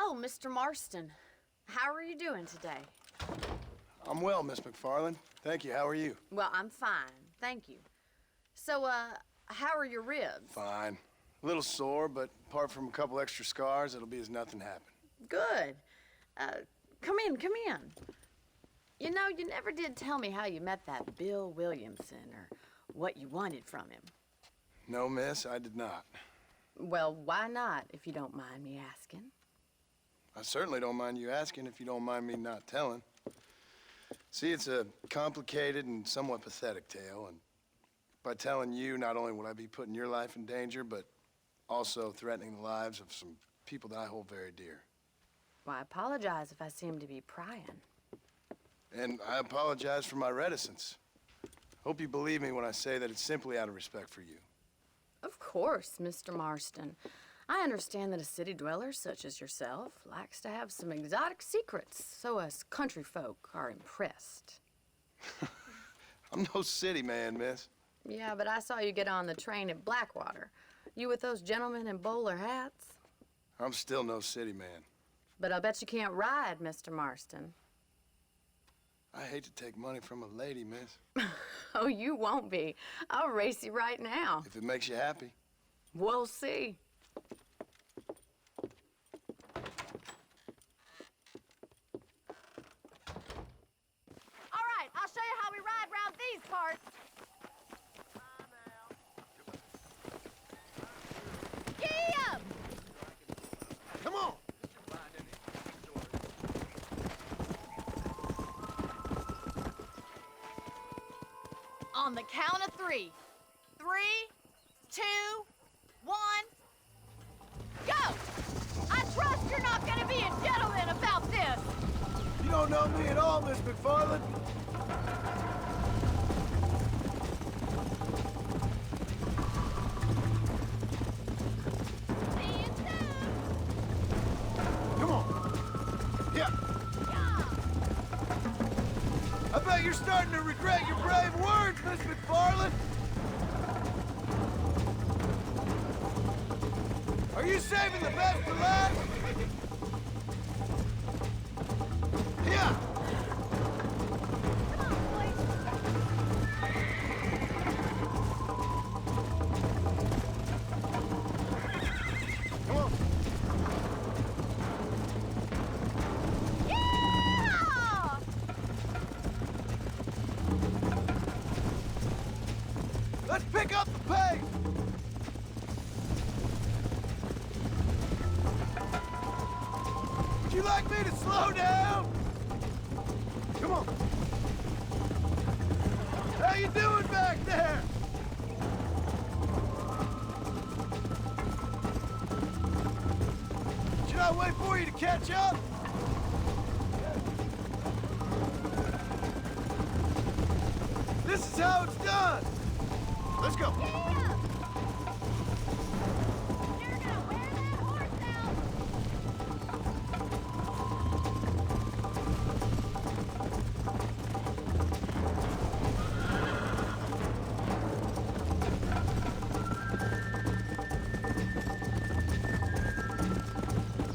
Oh, Mr. Marston. How are you doing today? I'm well, Miss McFarland. Thank you. How are you? Well, I'm fine. Thank you. So, how are your ribs? Fine. A little sore, but apart from a couple extra scars, it'll be as nothing happened. Good. Come in, come in. You know, you never did tell me how you met that Bill Williamson or what you wanted from him. No, miss, I did not. Well, why not, if you don't mind me asking? I certainly don't mind you asking if you don't mind me not telling. See, it's a complicated and somewhat pathetic tale, and by telling you, not only would I be putting your life in danger, but also threatening the lives of some people that I hold very dear. Well, I apologize if I seem to be prying. And I apologize for my reticence. Hope you believe me when I say that it's simply out of respect for you. Of course, Mr. Marston. I understand that a city dweller such as yourself likes to have some exotic secrets, so us country folk are impressed. I'm no city man, miss. Yeah, but I saw you get on the train at Blackwater. You with those gentlemen in bowler hats? I'm still no city man. But I bet you can't ride, Mr. Marston. I hate to take money from a lady, miss. Oh, you won't be. I'll race you right now. If it makes you happy. We'll see. All right, I'll show you how we ride round these parts. Giddy up! Come on! On the count of 3. 3, 2, 1, go! I trust you're not gonna be a gentleman about this. You don't know me at all, Miss McFarland. See you soon. Come on. Yeah. I bet you're starting to regret your brave words, Miss McFarland. Are you saving the best for last? Yeah. Come on, boys. Come on. Yeah! Let's pick up the pace. Would you like me to slow down? Come on. How you doing back there? Should I wait for you to catch up? This is how it's done. Let's go. Yeah! You're gonna wear that horse out.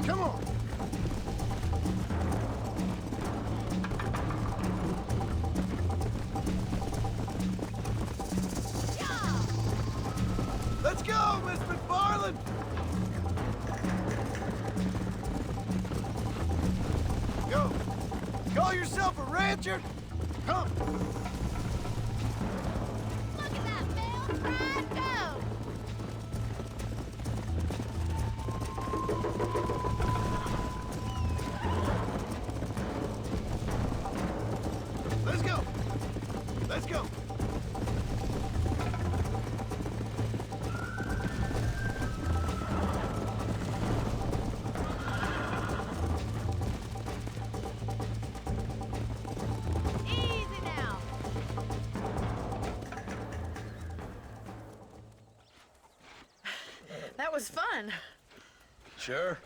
Come on. Yeah! Let's go, Miss McFarland. Go. Call yourself a rancher? Come. Look at that, Bill. Ride, go! Let's go. Let's go. Easy now. That was fun. Sure.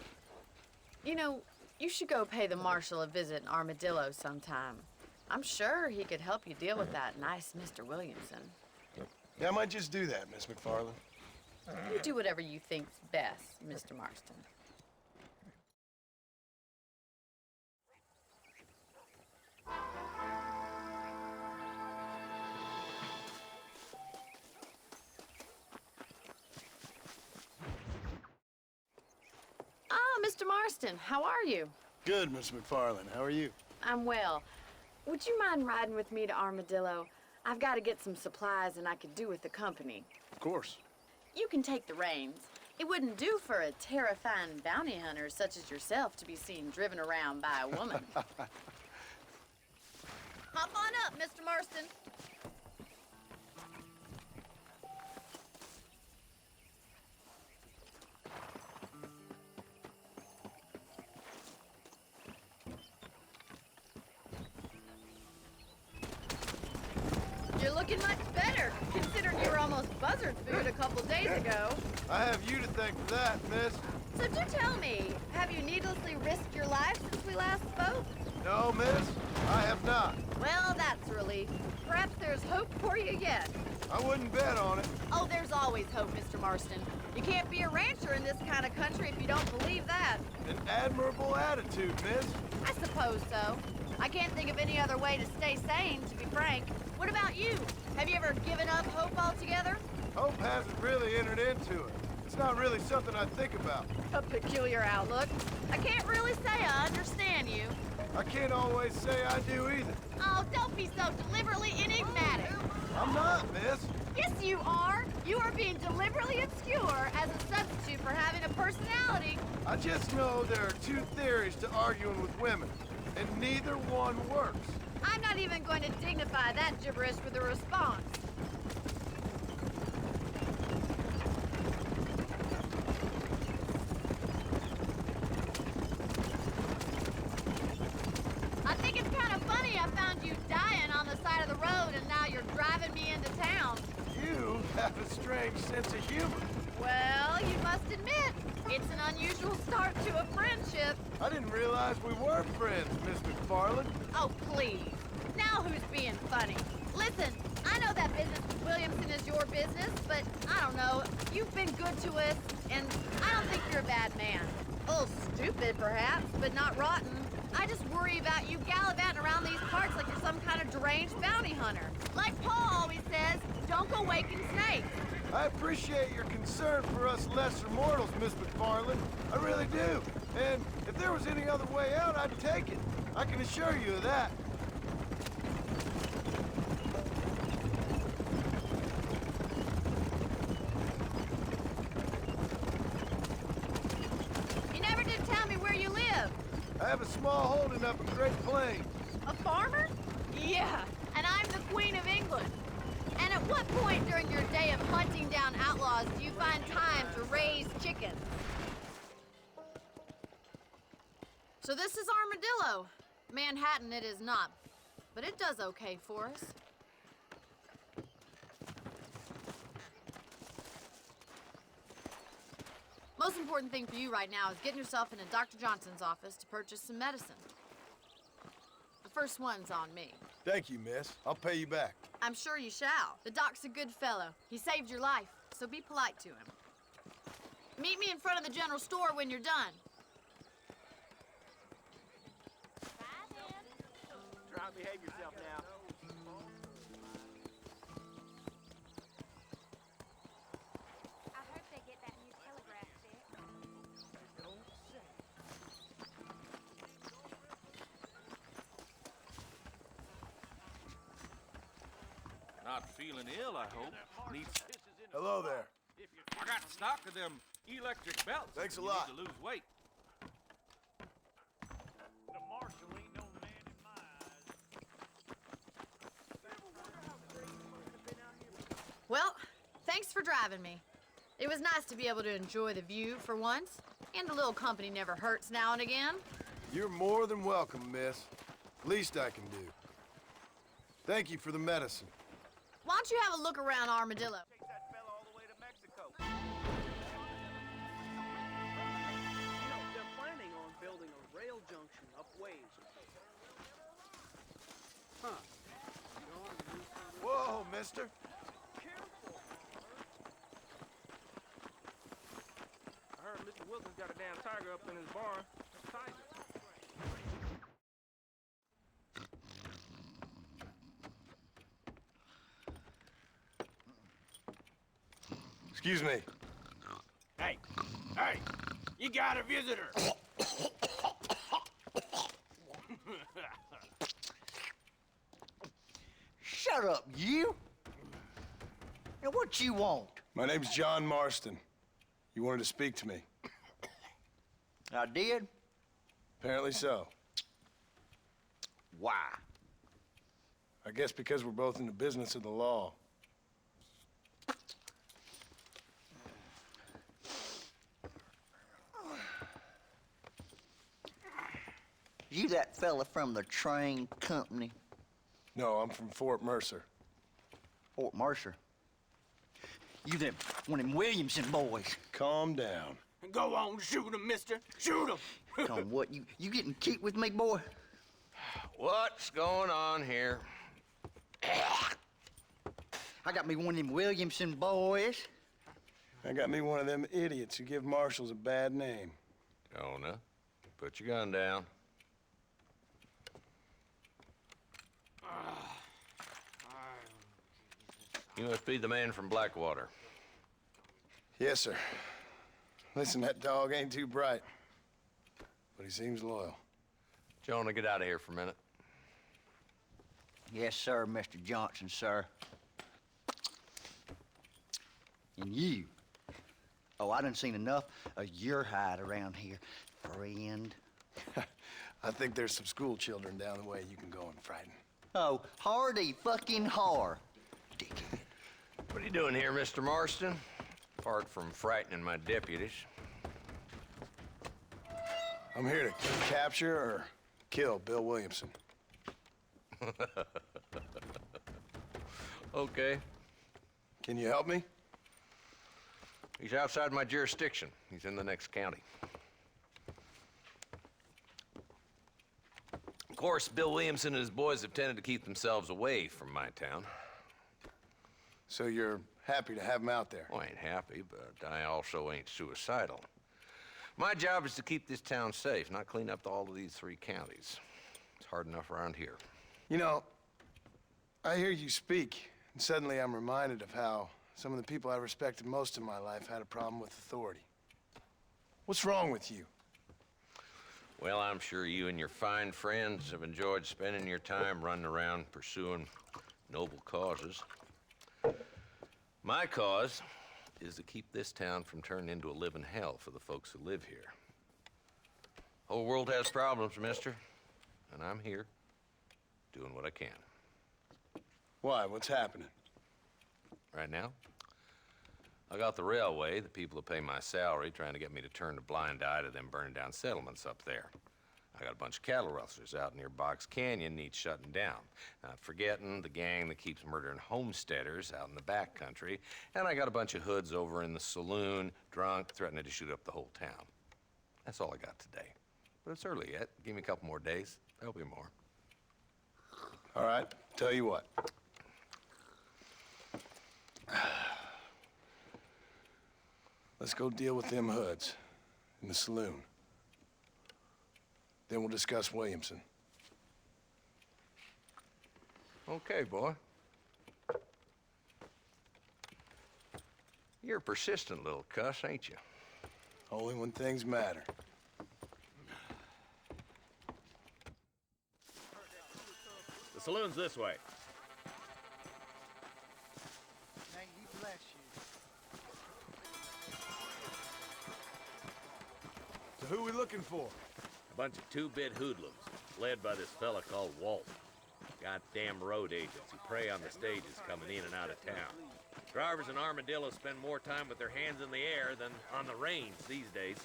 You know, you should go pay the marshal a visit in Armadillo sometime. I'm sure he could help you deal with that nice Mr. Williamson. Yeah, I might just do that, Miss McFarland. You do whatever you think's best, Mr. Marston. Mr. Marston, how are you? Good, Miss McFarland. How are you? I'm well. Would you mind riding with me to Armadillo? I've got to get some supplies and I could do with the company. Of course. You can take the reins. It wouldn't do for a terrifying bounty hunter such as yourself to be seen driven around by a woman. Hop on up, Mr. Marston. You're looking much better, considering you were almost buzzard food a couple days ago. I have you to thank for that, miss. So do tell me, have you needlessly risked your life since we last spoke? No, miss, I have not. Well, that's a relief. Perhaps there's hope for you yet. I wouldn't bet on it. Oh, there's always hope, Mr. Marston. You can't be a rancher in this kind of country if you don't believe that. An admirable attitude, miss. I suppose so. I can't think of any other way to stay sane, to be frank. What about you? Have you ever given up hope altogether? Hope hasn't really entered into it. It's not really something I think about. A peculiar outlook. I can't really say I understand you. I can't always say I do either. Oh, don't be so deliberately enigmatic. I'm not, miss. Yes, you are. You are being deliberately obscure as a substitute for having a personality. I just know there are two theories to arguing with women, and neither one works. I'm not even going to dignify that gibberish with a response. I think it's kind of funny I found you dying on the side of the road and now you're driving me into town. You have a strange sense of humor. Well, you must admit, it's an unusual start to a friendship. I didn't realize we were friends, Miss McFarland. Oh, please. Now who's being funny? Listen, I know that business with Williamson is your business, but I don't know. You've been good to us, and I don't think you're a bad man. A little stupid, perhaps, but not rotten. I just worry about you gallivanting around these parts like you're some kind of deranged bounty hunter. Like Paul always says, don't go waking snakes. I appreciate your concern for us lesser mortals, Miss McFarland. I really do. And if there was any other way out, I'd take it. I can assure you of that. You never did tell me where you live. I have a small holding up in Great Plains. A farmer? Yeah, and I'm the Queen of England. And at what point during your day of hunting down outlaws do you find time to raise chickens? So this is Armadillo. Manhattan it is not, but it does okay for us. Most important thing for you right now is getting yourself into Dr. Johnson's office to purchase some medicine. The first one's on me. Thank you, miss. I'll pay you back. I'm sure you shall. The doc's a good fellow. He saved your life, so be polite to him. Meet me in front of the general store when you're done. Try and behave yourself now. I hope they get that new telegraph fixed. Not feeling ill, I hope. Need... Hello there. I got stock of them electric belts. Thanks a You lot. Need to lose weight. The marshal ain't no man in my eyes. Well, thanks for driving me. It was nice to be able to enjoy the view for once, and a little company never hurts now and again. You're more than welcome, miss. Least I can do. Thank you for the medicine. Why don't you have a look around Armadillo? Take that fella all the way to Mexico. They're planning on building a rail junction upways. Huh. Whoa, mister. Careful. I heard Mr. Wilson's got a damn tiger up in his barn. Tiger. Excuse me. Hey, hey, You got a visitor. Shut up, you! Now, what you want? My name's John Marston. You wanted to speak to me. I did? Apparently so. Why? I guess because we're both in the business of the law. You that fella from the train company, No, I'm from Fort Mercer. Fort Mercer? You them one of them Williamson boys. Calm down. Go on, shoot him, mister. Shoot him. Come on, what, you getting cute with me, boy? What's going on here? I got me one of them Williamson boys. I got me one of them idiots who give marshals a bad name. Jonah, put your gun down. You must be the man from Blackwater. Yes, sir. Listen, that dog ain't too bright, but he seems loyal. Jonah, get out of here for a minute. Yes, sir, Mr. Johnson, sir. And you. Oh, I done seen enough of your hide around here, friend. I think there's some school children down the way you can go and frighten. Oh, hardy fucking har. Dickhead. What are you doing here, Mr. Marston? Apart from frightening my deputies. I'm here to capture or kill Bill Williamson. Okay. Can you help me? He's outside my jurisdiction. He's in the next county. Of course, Bill Williamson and his boys have tended to keep themselves away from my town. So you're happy to have him out there? Well, I ain't happy, but I also ain't suicidal. My job is to keep this town safe, not clean up all of these 3 counties. It's hard enough around here. You know, I hear you speak, and suddenly I'm reminded of how some of the people I respected most in my life had a problem with authority. What's wrong with you? Well, I'm sure you and your fine friends have enjoyed spending your time running around pursuing noble causes. My cause is to keep this town from turning into a living hell for the folks who live here. Whole world has problems, mister, and I'm here doing what I can. Why? What's happening? Right now, I got the railway, the people who pay my salary, trying to get me to turn a blind eye to them burning down settlements up there. I got a bunch of cattle rustlers out near Box Canyon needs shutting down. Not forgetting the gang that keeps murdering homesteaders out in the back country. And I got a bunch of hoods over in the saloon, drunk, threatening to shoot up the whole town. That's all I got today. But it's early yet. Give me a couple more days. There'll be more. All right, tell you what. Let's go deal with them hoods in the saloon. Then we'll discuss Williamson. Okay, boy. You're a persistent little cuss, ain't you? Only when things matter. The saloon's this way. May he bless you. So who we looking for? A bunch of 2-bit hoodlums, led by this fella called Walt. Goddamn road agents who prey on the stages coming in and out of town. Drivers in Armadillo spend more time with their hands in the air than on the reins these days.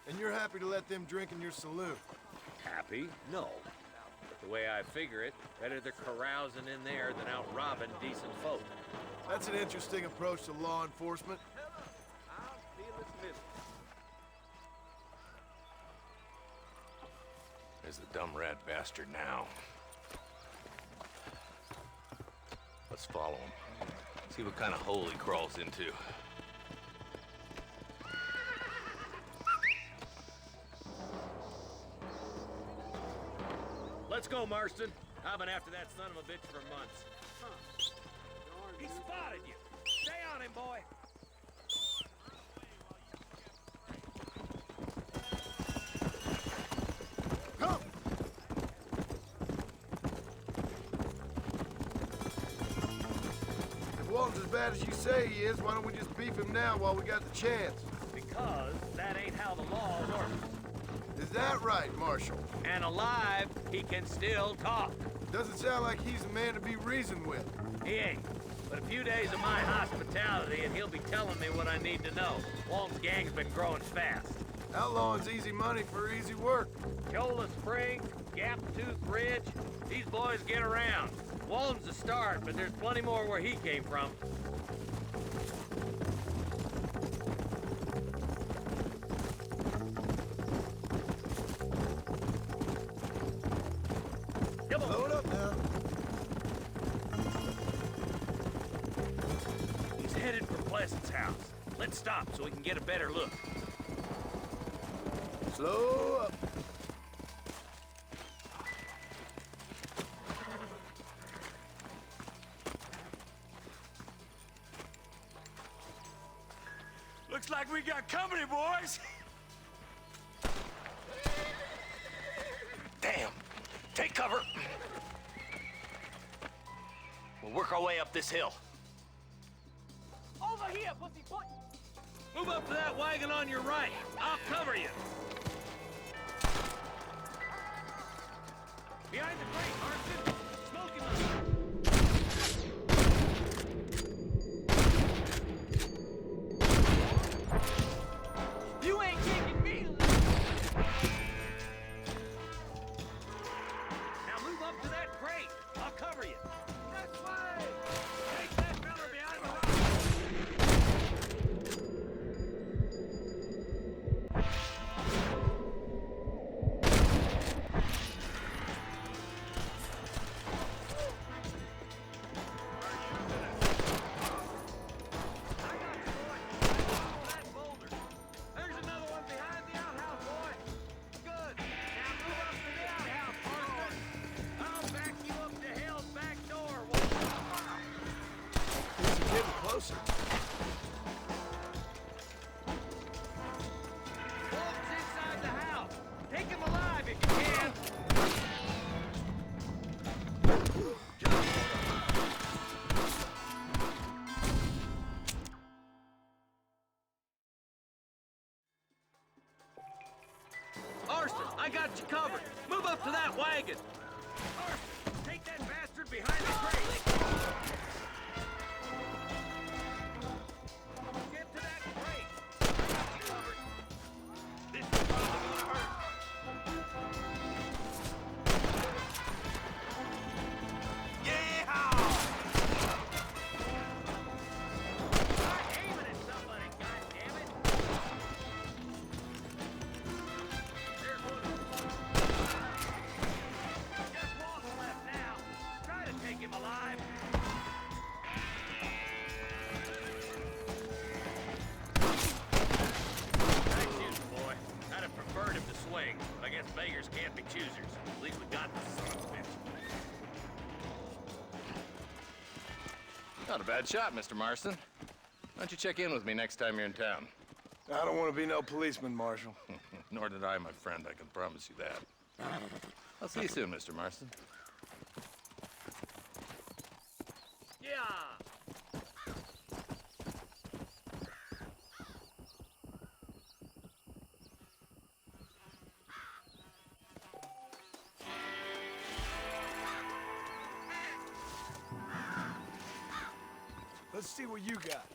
And you're happy to let them drink in your saloon? Happy? No. But the way I figure it, better they're carousing in there than out robbing decent folk. That's an interesting approach to law enforcement. I'll steal this missiles. There's the dumb rat bastard now. Let's follow him. See what kind of hole he crawls into. Let's go, Marston. I've been after that son of a bitch for months. Darn, He dude. spotted you. Stay on him, boy. bad as you say he is, why don't we just beef him now while we got the chance? Because that ain't how the law works. Is that right, Marshal? And alive, he can still talk. Doesn't sound like he's a man to be reasoned with. He ain't. But a few days of my hospitality and he'll be telling me what I need to know. Walton's gang's been growing fast. Outlawing's easy money for easy work. Cholla Springs, Gap Tooth Ridge, these boys get around. Walton's the start, but there's plenty more where he came from. Come on. Load up now. He's headed for Pleasant's house. Let's stop so we can get a better look. Slow up. Looks like we got company, boys. Damn! Take cover! We'll work our way up this hill. Over here, pussyfoot. Move up to that wagon on your right. I'll cover you. Behind the crate, Marston. Smoking line. You ain't taking me. Now move up to that crate. I'll cover you. This way! Take that fella behind the rock. There's another one behind the outhouse, boy. Good. Now move up to the outhouse, Marston. I'll back you up to hell's back door. He's getting closer. Walton's inside the house. Take him alive if you can. Marston, I got you covered. Move up to that wagon. Marston, take that bastard behind the crate. Get to that crate. I got you covered. This is probably gonna hurt. Yeehaw! Try aiming at somebody, goddammit! There's one. Just Walton left now. Try to take him alive. Nice shooting, boy. I'd have preferred him to swing, but I guess beggars can't be choosers. At least we got this son of a bitch. Not a bad shot, Mr. Marston. Why don't you check in with me next time you're in town? I don't want to be no policeman, Marshal. Nor did I, my friend. I can promise you that. I'll see you soon, Mr. Marston. Yeah! Let's see what you got.